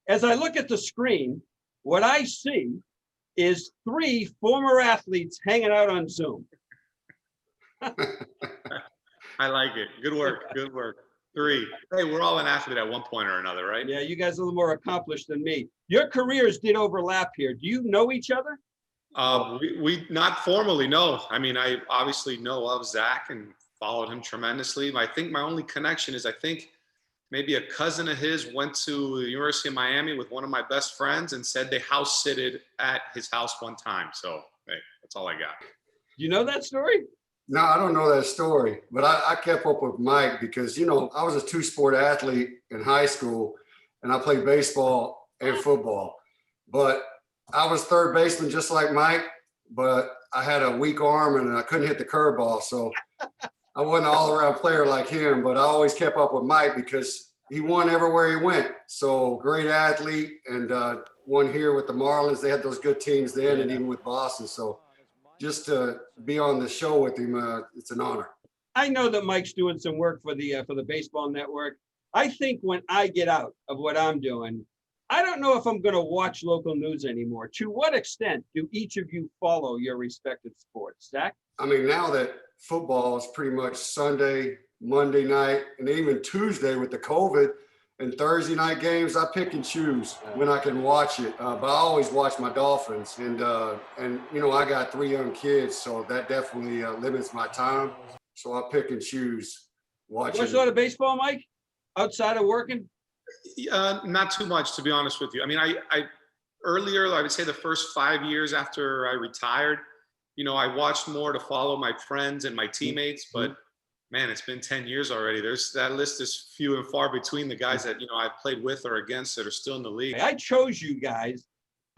As I look at the screen, what I see is 3 former athletes hanging out on Zoom. I like it. Good work. Good work. 3. Hey, we're all an athlete at one point or another, right? Yeah, you guys are a little more accomplished than me. Your careers did overlap here. Do you know each other? We not formally, no. I mean, I obviously know of Zach and followed him tremendously. I think my only connection is I think maybe a cousin of his went to the University of Miami with one of my best friends and said they house sitted at his house one time. So, hey, that's all I got. You know that story? No, I don't know that story, but I kept up with Mike because, you know, I was a 2-sport athlete in high school and I played baseball and football. But I was third baseman just like Mike, but I had a weak arm and I couldn't hit the curveball. So I wasn't an all-around player like him, but I always kept up with Mike because he won everywhere he went. So great athlete and won here with the Marlins. They had those good teams then and even with Boston. So just to be on the show with him, it's an honor. I know that Mike's doing some work for the Baseball Network. I think when I get out of what I'm doing, I don't know if I'm going to watch local news anymore. To what extent do each of you follow your respective sports? Zach? I mean, now that football is pretty much Sunday, Monday night, and even Tuesday with the COVID and Thursday night games, I pick and choose when I can watch it. But I always watch my Dolphins. And you know, I got 3 young kids, so that definitely limits my time. So I pick and choose watching. Watch a lot of baseball, Mike? Outside of working? Not too much, to be honest with you. I mean, I earlier, I would say the first 5 years after I retired, you know, I watched more to follow my friends and my teammates, but man, it's been 10 years already. That list is few and far between the guys that, you know, I've played with or against that are still in the league. I chose you guys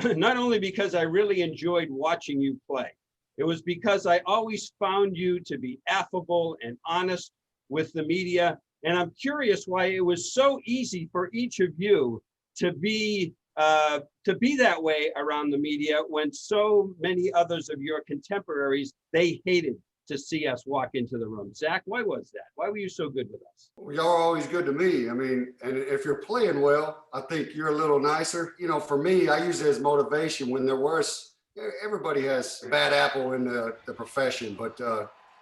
not only because I really enjoyed watching you play. It was because I always found you to be affable and honest with the media. And I'm curious why it was so easy for each of you to be that way around the media when so many others of your contemporaries, they hated to see us walk into the room. Zach, why was that? Why were you so good with us? Well, y'all are always good to me. I mean, and if you're playing well, I think you're a little nicer. You know, for me, I use it as motivation when there was, everybody has a bad apple in the profession. But,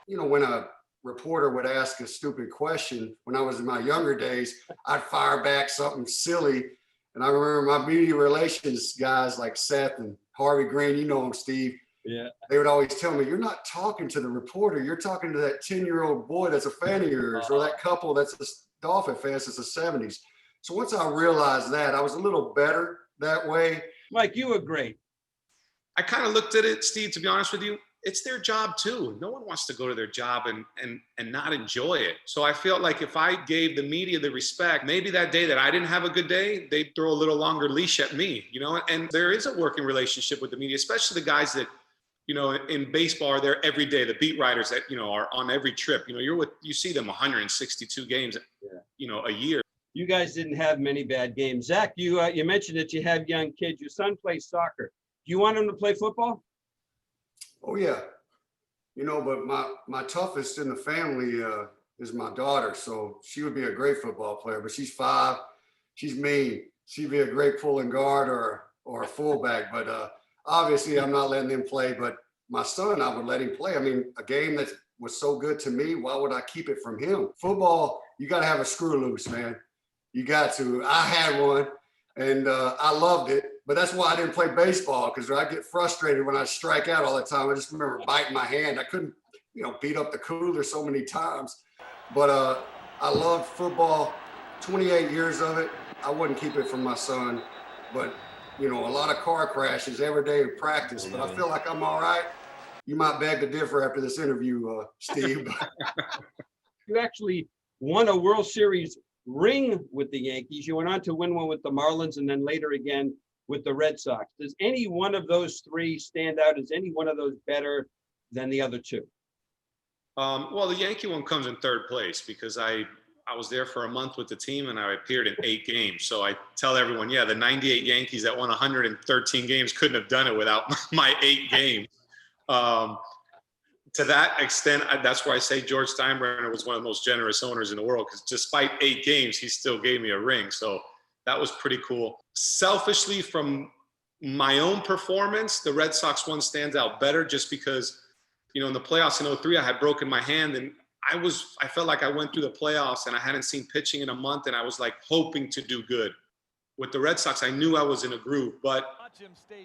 you know, when a reporter would ask a stupid question, when I was in my younger days, I'd fire back something silly. And I remember my media relations guys like Seth and Harvey Green, you know him, Steve. Yeah. They would always tell me, you're not talking to the reporter. You're talking to that 10-year-old boy that's a fan of yours, or that couple that's a Dolphin fan since the 70s. So once I realized that, I was a little better that way. Mike, you were great. I kind of looked at it, Steve, to be honest with you. It's their job too. No one wants to go to their job and not enjoy it. So I felt like if I gave the media the respect, maybe that day that I didn't have a good day, they'd throw a little longer leash at me, you know? And there is a working relationship with the media, especially the guys that, you know, in baseball are there every day. The beat writers that, you know, are on every trip. You know, you see them 162 games, you know, a year. You guys didn't have many bad games. Zach, you mentioned that you have young kids. Your son plays soccer. Do you want him to play football? Oh yeah, you know, but my toughest in the family is my daughter. So she would be a great football player, but she's 5. She's mean. She'd be a great pulling guard or a fullback. But obviously, I'm not letting them play. But my son, I would let him play. I mean, a game that was so good to me, why would I keep it from him? Football, you got to have a screw loose, man. You got to. I had one, and I loved it. But that's why I didn't play baseball, because I get frustrated when I strike out all the time. I just remember biting my hand. I couldn't, you know, beat up the cooler so many times. But I loved football, 28 years of it. I wouldn't keep it from my son. But, you know, a lot of car crashes every day in practice. But I feel like I'm all right. You might beg to differ after this interview, Steve. You actually won a World Series ring with the Yankees. You went on to win one with the Marlins and then later again with the Red Sox. Does any one of those 3 stand out? Is any one of those better than the other 2? Well, the Yankee one comes in 3rd place because I was there for a month with the team and I appeared in 8 games. So I tell everyone, yeah, the 98 Yankees that won 113 games couldn't have done it without my 8 games. To that extent, that's why I say George Steinbrenner was one of the most generous owners in the world, because despite 8 games, he still gave me a ring. So That was pretty cool. Selfishly, from my own performance, the Red Sox one stands out better just because, you know, in the playoffs in 03, I had broken my hand, and I felt like I went through the playoffs and I hadn't seen pitching in a month, and I was like hoping to do good. With the Red Sox, I knew I was in a groove, but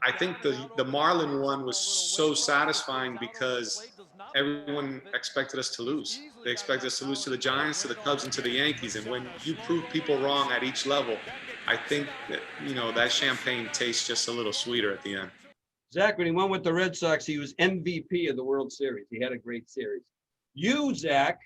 I think the Marlin one was so satisfying because everyone expected us to lose. They expected us to lose to the Giants, to the Cubs, and to the Yankees. And when you prove people wrong at each level, I think that, you know, that champagne tastes just a little sweeter at the end. Zach, when he won with the Red Sox, he was MVP of the World Series. He had a great series. You, Zach,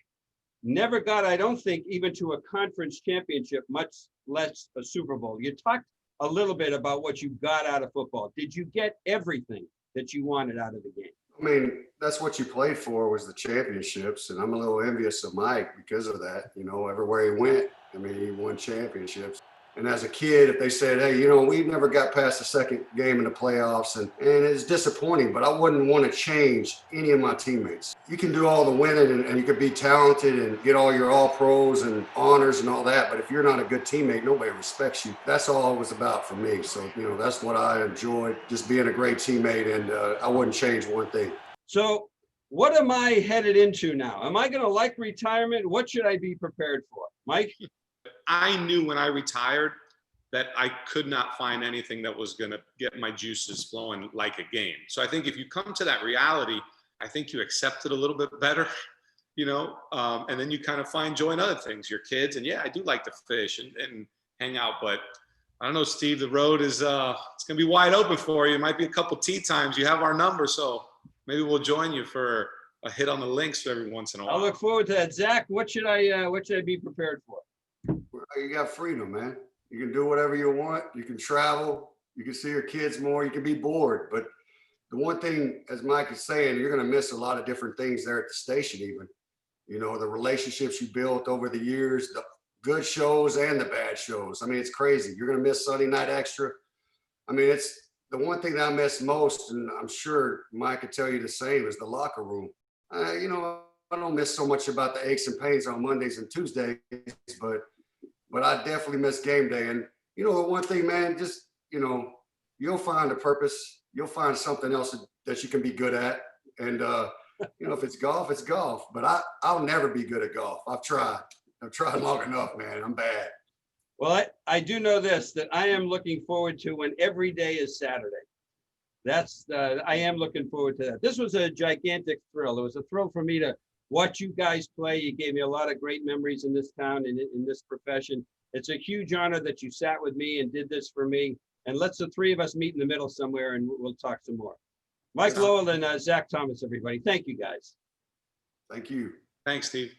never got, I don't think, even to a conference championship, much less a Super Bowl. You talked a little bit about what you got out of football. Did you get everything that you wanted out of the game? I mean, that's what you played for, was the championships. And I'm a little envious of Mike because of that. You know, everywhere he went, I mean, he won championships. And as a kid, if they said, hey, you know, we never got past the second game in the playoffs, and it's disappointing, but I wouldn't want to change any of my teammates. You can do all the winning and you could be talented and get all your all pros and honors and all that. But if you're not a good teammate, nobody respects you. That's all it was about for me. So, you know, that's what I enjoyed, just being a great teammate. And I wouldn't change one thing. So what am I headed into now? Am I going to like retirement? What should I be prepared for? Mike? I knew when I retired that I could not find anything that was going to get my juices flowing like a game. So I think if you come to that reality, I think you accept it a little bit better, you know, and then you kind of find joy in other things, your kids. And yeah, I do like to fish and hang out, but I don't know, Steve, the road is, it's going to be wide open for you. It might be a couple tee times. You have our number, so maybe we'll join you for a hit on the links every once in a while. I'll look forward to that. Zach, what should I be prepared for? You got freedom, man. You can do whatever you want. You can travel. You can see your kids more. You can be bored. But the one thing, as Mike is saying, you're going to miss a lot of different things there at the station even. You know, the relationships you built over the years, the good shows and the bad shows. I mean, it's crazy. You're going to miss Sunday Night Extra. I mean, it's the one thing that I miss most, and I'm sure Mike could tell you the same, is the locker room. You know, I don't miss so much about the aches and pains on Mondays and Tuesdays, but I definitely miss game day. And, you know, the one thing, man, just, you know, you'll find a purpose. You'll find something else that you can be good at. And, you know, if it's golf, it's golf. But I'll never be good at golf. I've tried long enough, man. I'm bad. Well, I do know this, that I am looking forward to when every day is Saturday. I am looking forward to that. This was a gigantic thrill. It was a thrill for me to watch you guys play. You gave me a lot of great memories in this town and in this profession. It's a huge honor that you sat with me and did this for me. And let's the three of us meet in the middle somewhere and we'll talk some more. Mike Lowell and Zach Thomas, everybody. Thank you, guys. Thank you. Thanks, Steve.